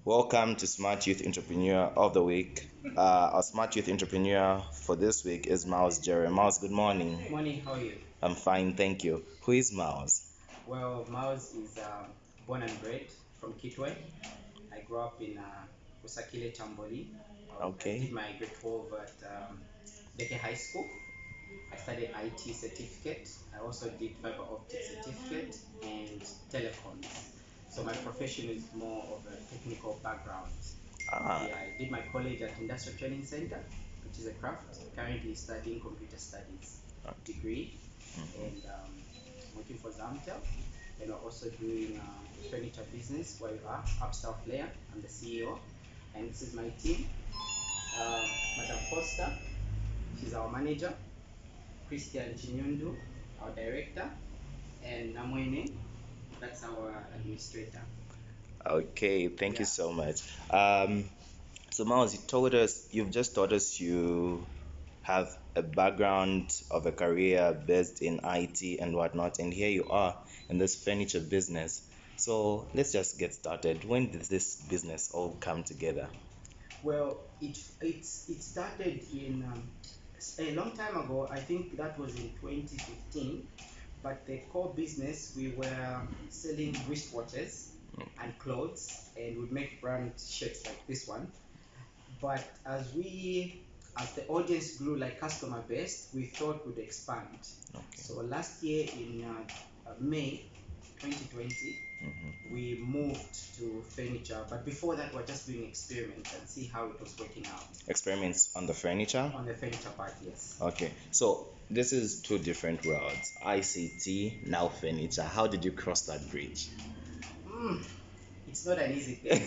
Welcome to Smart Youth Entrepreneur of the Week. Our Smart Youth Entrepreneur for this week is Mouse Jere. Mouse, good morning. Morning, how are you? I'm fine, thank you. Who is Mouse? Well, Miles is born and bred from Kitwe. I grew up in Usakile, Chamboli. I Okay. did my grade 12 at Decor High School. I studied IT certificate. I also did fiber optic certificate and telecoms. So my profession is more of a technical background. Ah, Yeah, I did my college at Industrial Training Center, which is a craft. Currently studying computer studies degree and working for Zamtel. And we're also doing furniture business where you are, Upstyle Flare. I'm the CEO. And this is my team. Madam Costa, she's our manager. Christian Chinyundu, our director. And Namwene, that's our administrator. okay, thank you Yeah. so much. So Mouse, you've just told us you have a background of a career based in IT and whatnot, and here you are in this furniture business. So let's just get started. When did this business all come together? Well, it started in a long time ago. I think that was in 2015. But the core business, we were selling wristwatches and clothes, and would make brand shirts like this one. But as the audience grew, like customer base, we thought we'd expand. Okay. So last year in May 2020, we moved to furniture. But before that, we're just doing experiments and see how it was working out. Experiments on the furniture? On the furniture part, yes. Okay, so this is two different worlds. ICT, now furniture. How did you cross that bridge? It's not an easy thing.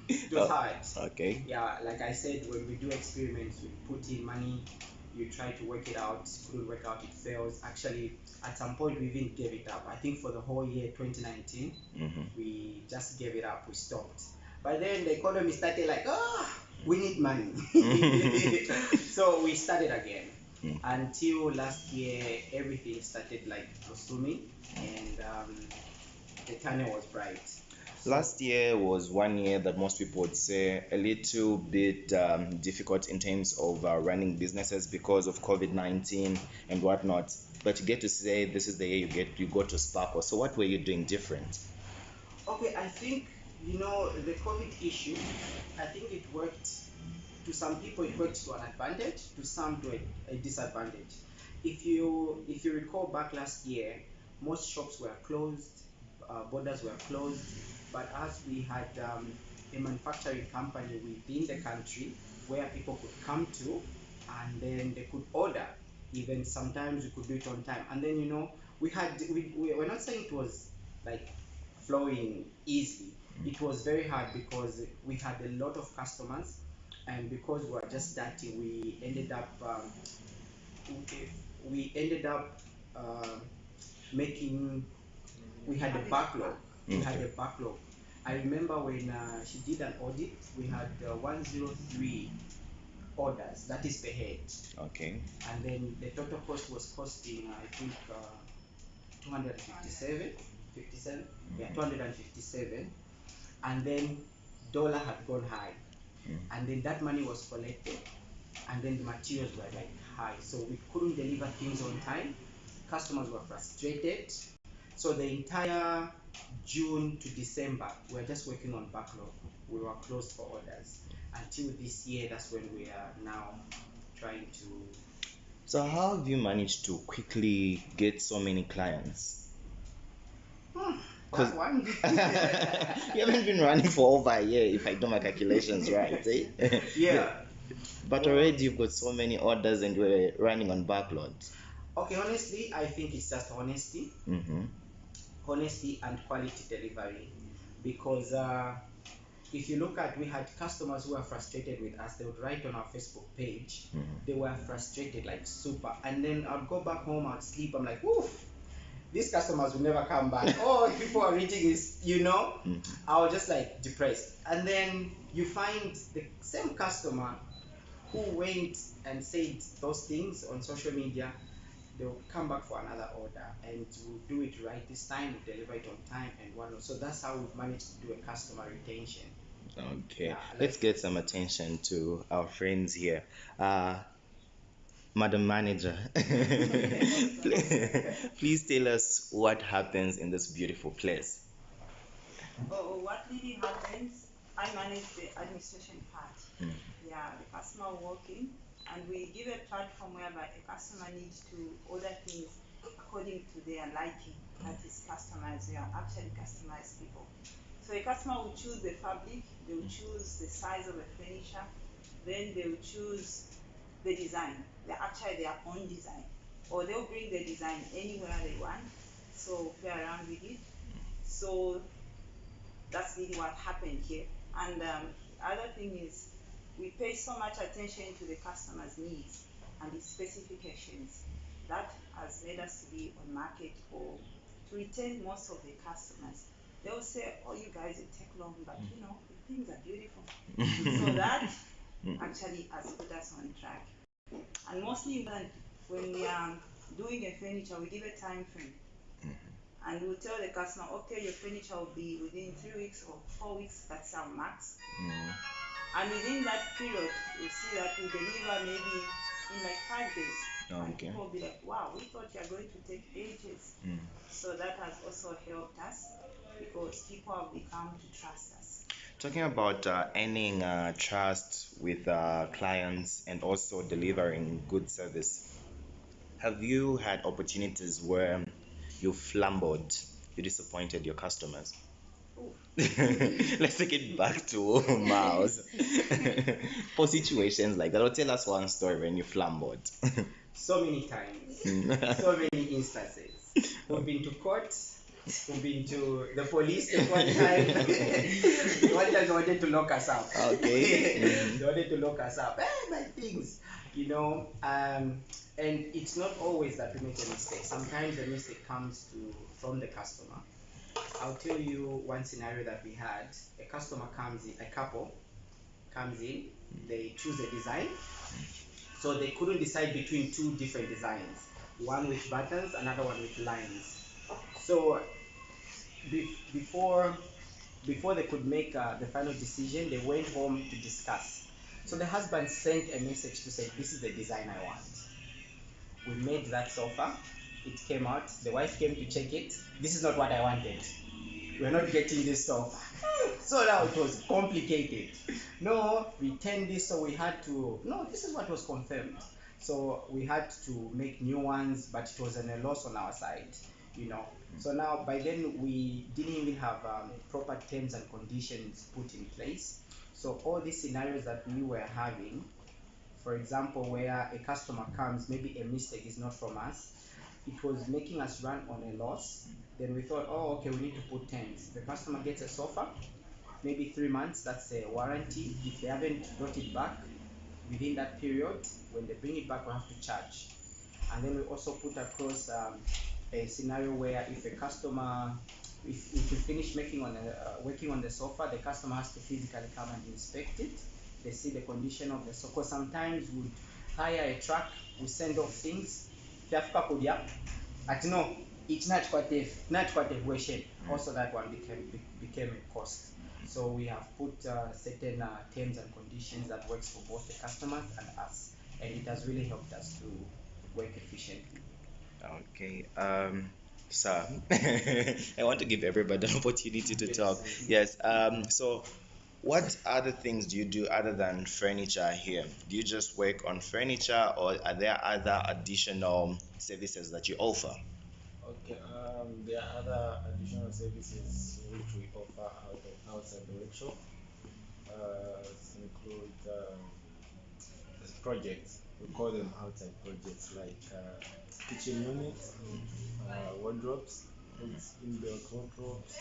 It was hard. Okay. Yeah, like I said, when we do experiments, we put in money, you try to work it out, couldn't work out, it fails. Actually, at some point, we even gave it up. I think for the whole year 2019, we just gave it up, we stopped. But then the economy started like, we need money. So we started again. Until last year, everything started like resuming, and the tunnel was bright. Last year was one year that most people would say a little bit difficult in terms of running businesses because of COVID-19 and whatnot. But you get to say this is the year you go to sparkle. So what were you doing different? Okay, I think the COVID issue. I think it worked. To some people, it worked to an advantage. To some, to a disadvantage. If you recall back last year, most shops were closed, borders were closed. But as we had a manufacturing company within the country where people could come to, and then they could order. Even sometimes we could do it on time. And then we're not saying it was like flowing easily. It was very hard because we had a lot of customers, and because we were just starting, we ended up making. We had a backlog. We had a backlog. I remember when she did an audit, we had 103 orders. That is per head. Okay. And then the total cost was costing, I think, 257. 57? Yeah, 257. And then dollar had gone high. And then that money was collected, and then the materials were like high, so we couldn't deliver things on time. Customers were frustrated. So the entire June to December, we were just working on backlog. We were closed for orders until this year. That's when we are now trying to. So how have you managed to quickly get so many clients? That one. You haven't been running for over a year, if I do my calculations right, eh? Yeah. But already you've got so many orders and we're running on backlogs. Okay, honestly, I think it's just honesty. Honesty and quality delivery. Because if you look at, we had customers who were frustrated with us. They would write on our Facebook page. They were frustrated, like super. And then I'd go back home, I'd sleep. I'm like, woof, these customers will never come back. Oh, people are reading this, I was just like depressed. And then you find the same customer who went and said those things on social media. they'll come back for another order, and we'll do it right this time, we'll deliver it on time and whatnot. So that's how we've managed to do a customer retention. Okay, Yeah, let's like get some attention to our friends here. Madam Manager, please tell us what happens in this beautiful place. What really happens, I manage the administration part. Yeah, the customer walking, and we give a platform whereby a customer needs to order things according to their liking. That is customized. We are actually customized people. So a customer will choose the fabric, they will choose the size of the furniture, then they will choose the design. They're actually their own design. Or they'll bring the design anywhere they want. So play around with it. So that's really what happened here. And the other thing is, we pay so much attention to the customer's needs and its specifications. That has led us to be on market or to retain most of the customers. They'll say, oh, you guys, it take long, but you know, the things are beautiful. So that actually has put us on track. And mostly when we are doing a furniture, we give a time frame. And we'll tell the customer, okay, your furniture will be within 3 weeks or 4 weeks, that's our max. And within that period, you'll see that we deliver maybe in like 5 days. And people will be like, wow, we thought you're going to take ages. So that has also helped us because people have become to trust us. Talking about earning trust with clients and also delivering good service, have you had opportunities where you flambered, you disappointed your customers? Let's take it back to Miles. For situations like that, or tell us one story when you flambered. so many times, so many instances. We've been to court, we've been to the police at one time. One time they wanted to lock us up. Okay. They wanted to lock us up. Hey, my things, and it's not always that we make a mistake. Sometimes the mistake comes from the customer. I'll tell you one scenario that we had. A customer comes in, a couple comes in, they choose a design. So they couldn't decide between two different designs, one with buttons, another one with lines. So before they could make the final decision, they went home to discuss. So the husband sent a message to say, this is the design I want. We made that sofa, it came out, the wife came to check it. This is not what I wanted. We're not getting this sofa. So now it was complicated. No, return this, so we had to, no, this is what was confirmed. So we had to make new ones, but it was a loss on our side. So now by then we didn't even have proper terms and conditions put in place. So all these scenarios that we were having, for example, where a customer comes, maybe a mistake is not from us, it was making us run on a loss. Then we thought, oh, okay, we need to put terms. The customer gets a sofa, maybe 3 months, that's a warranty. If they haven't brought it back within that period, when they bring it back, we have to charge. And then we also put across a scenario where if a customer, if you finish working on the sofa, the customer has to physically come and inspect it. They see the condition of the sofa. Because sometimes we'd hire a truck, we send off things, at no, it's not quite a question. Also, that one became a cost. So we have put certain terms and conditions that works for both the customers and us, and it has really helped us to work efficiently. Okay. Sir, I want to give everybody an opportunity to talk. Yes. So, what other things do you do other than furniture here? Do you just work on furniture, or are there other additional services that you offer? Okay, there are other additional services which we offer outside the workshop. Include projects. We call them outside projects like kitchen units, wardrobes, indoor wardrobes,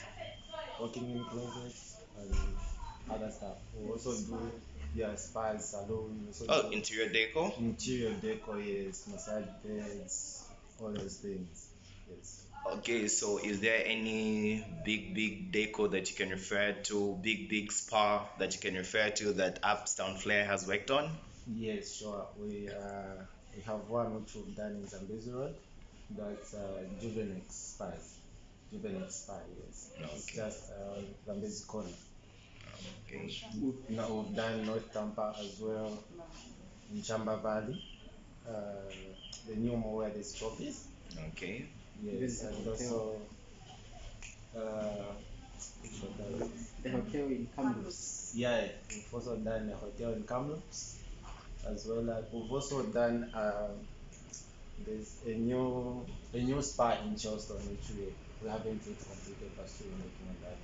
working in closets, and other stuff. We also do spas, salon. We also Oh, do interior decor. interior decor, yes, massage beds, all those things. Yes. Okay, so is there any big decor that you can refer to, big spa that you can refer to that Upstyle Flare has worked on? Yes, sure. We We have one which we've done in Zambezi Road. That's Juvenex Spies. Juvenex Spy, yes. It's Okay. just Zambezi corner. Okay. We've done North Tampa as well, in Chamba Valley. The new mall where there's trophies. Okay. Yes, Even the and hotel. also which hotel is this? The hotel in Kamloops. Yeah, we've also done a hotel in Kamloops, as well as we've also done there's a new spa in Charleston which we haven't yet completed, but still working on that.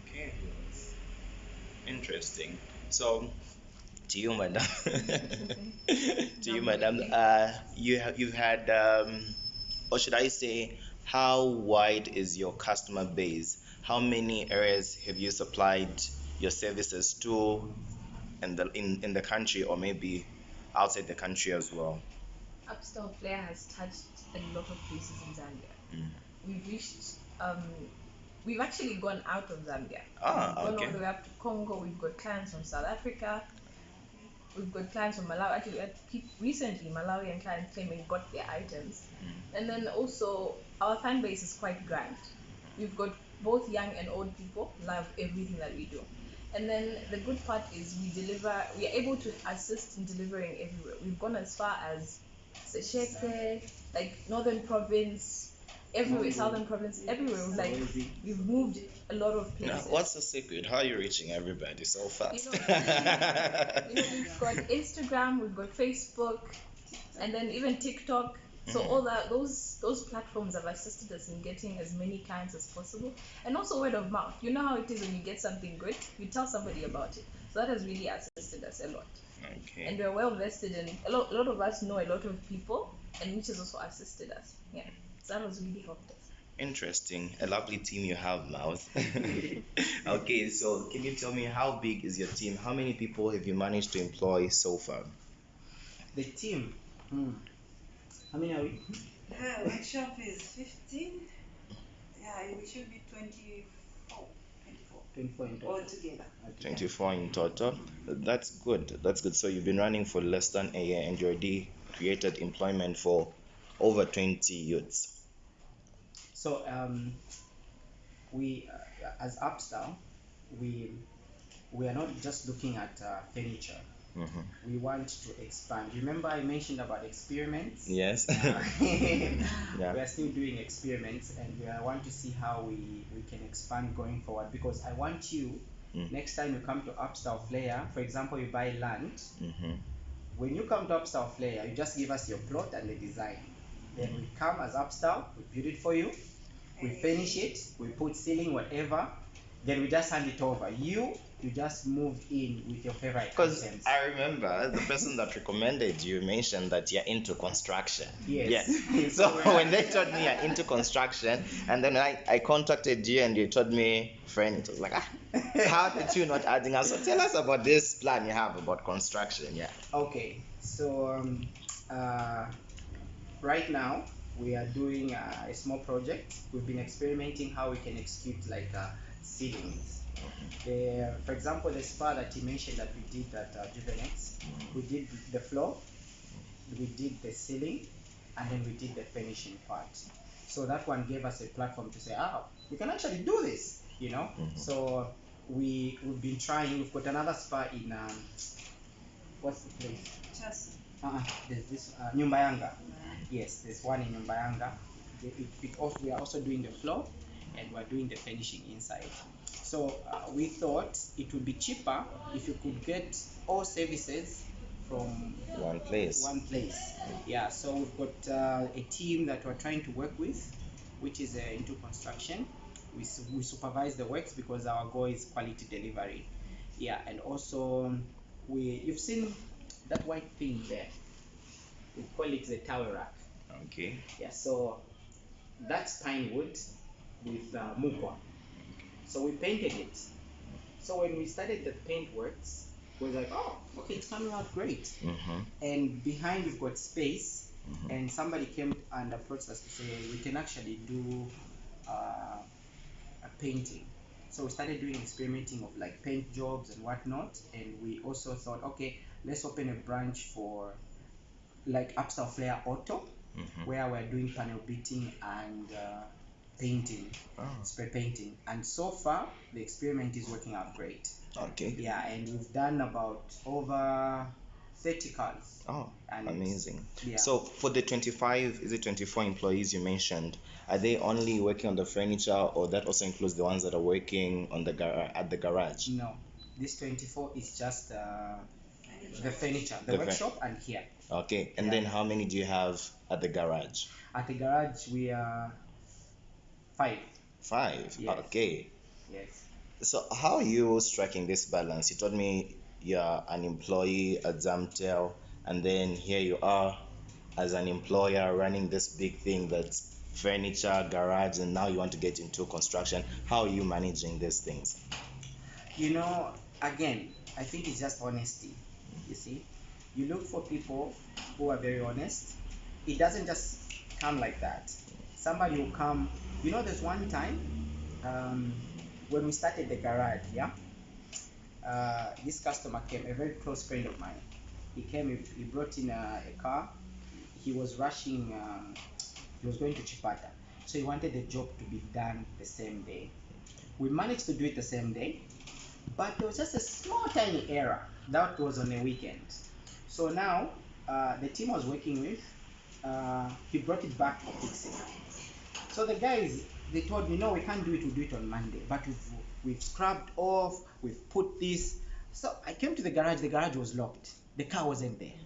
Okay. Yes. Interesting. So, to you, madam. To you, No, madam. really. You've had or should I say, how wide is your customer base? How many areas have you supplied your services to in the country or maybe outside the country as well? Upstyle Flare has touched a lot of places in Zambia. Mm. We've reached, we've actually gone out of Zambia. Ah, We've gone okay. all the way up to Congo. We've got clients from South Africa. We've got clients from Malawi. Actually, we had recently Malawian clients came and got their items. And then also, our fan base is quite grand. We've got both young and old people love everything that we do. And then the good part is we are able to assist in delivering everywhere. We've gone as far as Sesheke, like Northern Province, everywhere, Congo. Southern Province, everywhere. Swahili. We've moved a lot of Now, places. what's the secret? How are you reaching everybody so fast? We've got Instagram, we've got Facebook, and then even TikTok. So all those platforms have assisted us in getting as many clients as possible, and also word of mouth. You know how it is when you get something good, you tell somebody about it. So that has really assisted us a lot, Okay. and we're well vested in a lot of us know a lot of people, and which has also assisted us. Yeah, so that has really helped us. Interesting. A lovely team you have, Mouse. Okay, so can you tell me how big is your team? How many people have you managed to employ so far? The team. How many are we? The workshop is 15. Yeah, we should be 24. 24 in total. Altogether. 24 in total. That's good. That's good. So you've been running for less than a year and you already created employment for over 20 youths. So we as Upstyle, we are not just looking at furniture. We want to expand. Remember I mentioned about experiments? Yes. We Yeah. are still doing experiments, and we want to see how we can expand going forward, because I want you, next time you come to Upstyle Flare, for example, you buy land. When you come to Upstyle Flare, you just give us your plot and the design. Then we come as Upstyle, we build it for you, we finish it, we put ceiling, whatever, then we just hand it over. You just move in with your favorite Because items. I remember the person that recommended you mentioned that you're into construction. Yes. So when they told me you're into construction, and then I contacted you and you told me, friend, it was like, how the two not adding up? So tell us about this plan you have about construction. Yeah. Okay, so right now we are doing a small project. We've been experimenting how we can execute like ceilings. For example, the spa that you mentioned that we did at Juvenex, we did the floor, we did the ceiling, and then we did the finishing part. So that one gave us a platform to say, we can actually do this, you know. So we've been trying. We've got another spa in what's the place? Just There's this Nyumbayanga. Yes, there's one in Nyumbayanga. We are also doing the floor, and we're doing the finishing inside. So we thought it would be cheaper if you could get all services from One place. Yeah, so we've got a team that we're trying to work with, which is into construction. We supervise the works because our goal is quality delivery. Yeah, and also you've seen that white thing there. We call it the towel rack. Okay. Yeah, so that's pine wood with mukwa. So we painted it. So when we started the paint works, we were like, okay, it's coming out great. And behind we've got space, and somebody came and approached us to say we can actually do a painting. So we started doing experimenting of like paint jobs and whatnot, and we also thought, okay, let's open a branch for like Upstyle Flare Auto, where we're doing panel beating and painting, spray painting. And so far, the experiment is working out great. Okay. Yeah, and we've done about over 30 cars. Oh, And amazing. yeah. So for the 25, is it 24 employees you mentioned, are they only working on the furniture, or that also includes the ones that are working on the at the garage? No, this 24 is just the furniture, the The workshop, and here. Okay, and Yeah. then how many do you have at the garage? At the garage, we are 5. 5. Yes. Okay. Yes. So how are you striking this balance? You told me you're an employee at Zamtel, and then here you are as an employer running this big thing that's furniture, garage, and now you want to get into construction. How are you managing these things? You know, again, I think it's just honesty. You see, you look for people who are very honest. It doesn't just come like that. Somebody will come. You know, there's one time when we started the garage, yeah. This customer came, a very close friend of mine. He came. He brought in a car. He was rushing. He was going to Chipata, so he wanted the job to be done the same day. We managed to do it the same day, but there was just a small tiny error that was on a weekend. So now the team I was working with, he brought it back for fixing. So the guys, they told me, no, we can't do it, we'll do it on Monday, but we've scrubbed off, we've put this. So I came to the garage was locked, the car wasn't there.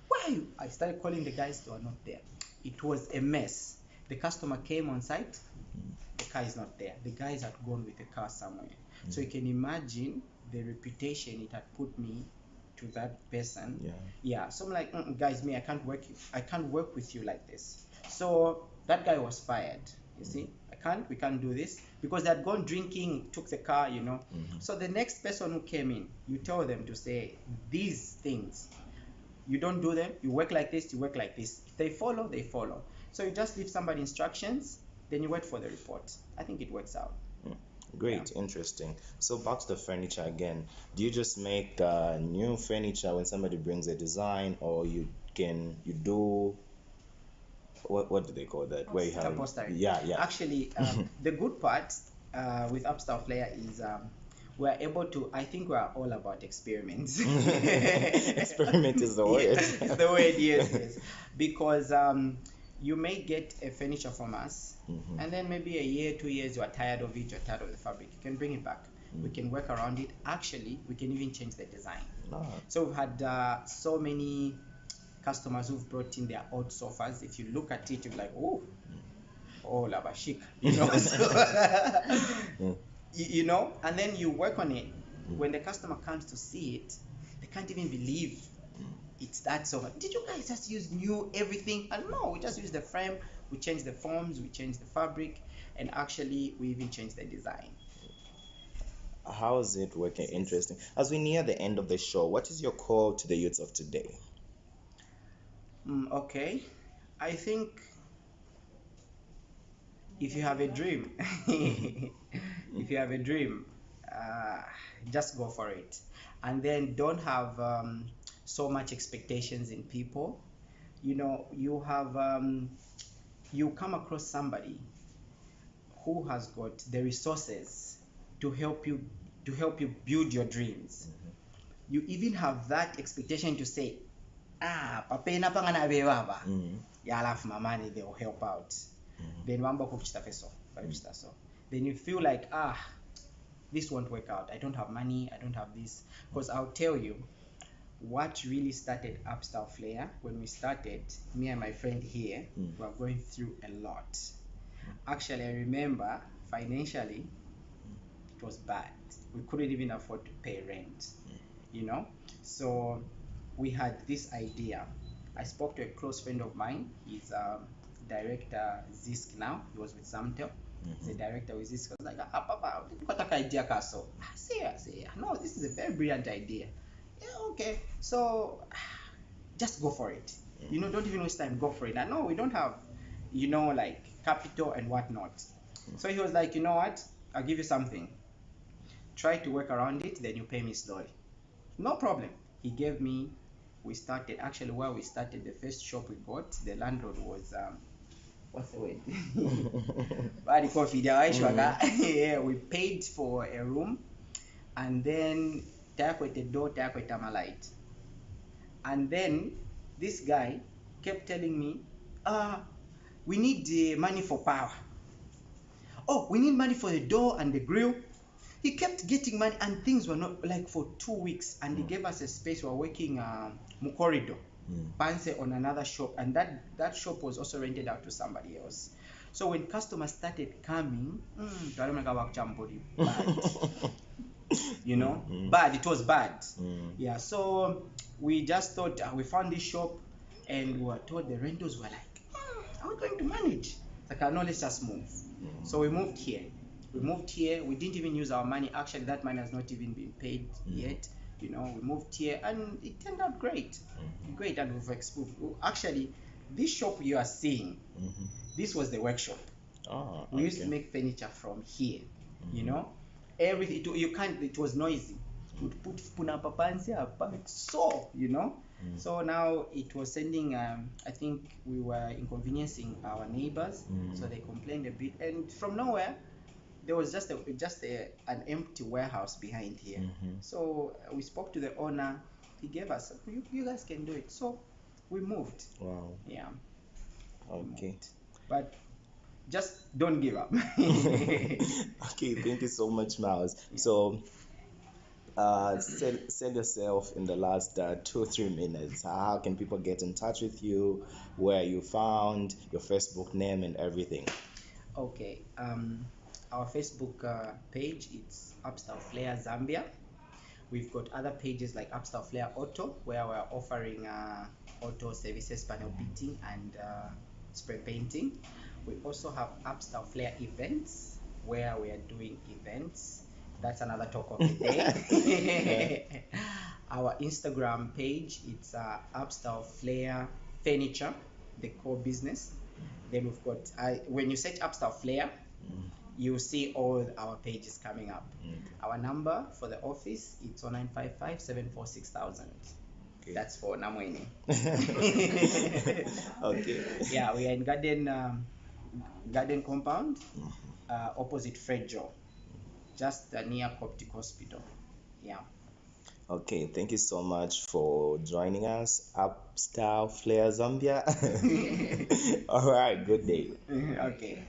Where are you? I started calling the guys, they were not there. It was a mess. The customer came on site, the car is not there. The guys had gone with the car somewhere. So you can imagine the reputation it had put me to that person. Yeah. So I'm like, guys, I can't work with you like this. So that guy was fired. You see, we can't do this, because they had gone drinking, took the car, you know. So the next person who came in, you tell them to say these things. You don't do them, you work like this, you work like this. If they follow, they follow. So you just leave somebody instructions, then you wait for the report. I think it works out. Great, interesting. So back to the furniture again. Do you just make new furniture when somebody brings a design, or you do what do they call that? Where you have Upholstery. Yeah. Actually, the good part with Upstyle Flare is we're able to. I think we're all about experiments. Experiment is the word. Yes, it's the word. Yes. Because you may get a furniture from us, and then maybe a year, 2 years, you are tired of it, you're tired of the fabric. You can bring it back. We can work around it. Actually, we can even change the design. So we've had so many customers who've brought in their old sofas. If you look at it, you're like, oh, lava chic, you know. You know, and then you work on it. When the customer comes to see it, they can't even believe it's that sofa. Did you guys just use new everything? And no, we just use the frame, we change the forms, we change the fabric, and actually we even change the design. How is it working? Interesting. As we near the end of the show, what is your call to the youths of today? Okay, I think if you have a dream, just go for it, and then don't have so much expectations in people. You know, you come across somebody who has got the resources to help you build your dreams. You even have that expectation to say, papa ina panga na beba ya alafu mamani, they will help out. Then then you feel like, this won't work out, I don't have money, I don't have this. Because I'll tell you what really started Upstyle Flare. When we started, me and my friend here were going through a lot. Actually, I remember financially it was bad. We couldn't even afford to pay rent, you know. So we had this idea. I spoke to a close friend of mine. He's director Zisk now. He was with Zamtel. He's a director with Zisk. I was like, papa, what idea kaso? I say, no, this is a very brilliant idea. Yeah, okay. So just go for it. You know, don't even waste time, go for it. I know we don't have, you know, like capital and whatnot. So he was like, you know what? I'll give you something. Try to work around it, then you pay me slowly. No problem. He gave me we started, actually where we started, the first shop we got, the landlord was what's the word? Bad coffee. Yeah, we paid for a room, and then takwete door, takwete light, and then this guy kept telling me, we need money for power. Oh, we need money for the door and the grill. He kept getting money, and things were not like for 2 weeks, and he gave us a space. We were working corridor Panse on another shop, and that shop was also rented out to somebody else. So when customers started coming, bad, bad. It was bad. Yeah. So we just thought, we found this shop, and we were told the rentals were like, how are we going to manage? Like, no, let's just move. So we moved here. We didn't even use our money. Actually, that money has not even been paid yet. We moved here, and it turned out great. Great. And we've exposed. Actually, this shop you are seeing, this was the workshop. We used to make furniture from here. Everything. It was noisy. Would put punapapansi but so so now it was sending, I think we were inconveniencing our neighbors, so they complained a bit, and from nowhere there was just an empty warehouse behind here. So we spoke to the owner. He gave us, you guys can do it. So we moved. Wow. Yeah. Okay. But just don't give up. Okay, thank you so much, Miles. So sell yourself in the last 2-3 minutes. How can people get in touch with you? Where you found your Facebook name and everything? Okay. Our Facebook page, it's Upstyle Flare Zambia. We've got other pages like Upstyle Flare Auto, where we're offering auto services, panel beating, and spray painting. We also have Upstyle Flare Events, where we are doing events. That's another talk of the day. Our Instagram page, it's Upstyle Flare Furniture, the core business. Then we've got, when you search Upstyle Flare, you'll see all our pages coming up. Our number for the office, it's 0955 746,000. Okay. That's for Namweni. Okay. Yeah, we are in Garden Compound, opposite Fred Joe, just near Coptic Hospital. Yeah. Okay, thank you so much for joining us, Upstyle Flare Zambia. All right, good day. Okay.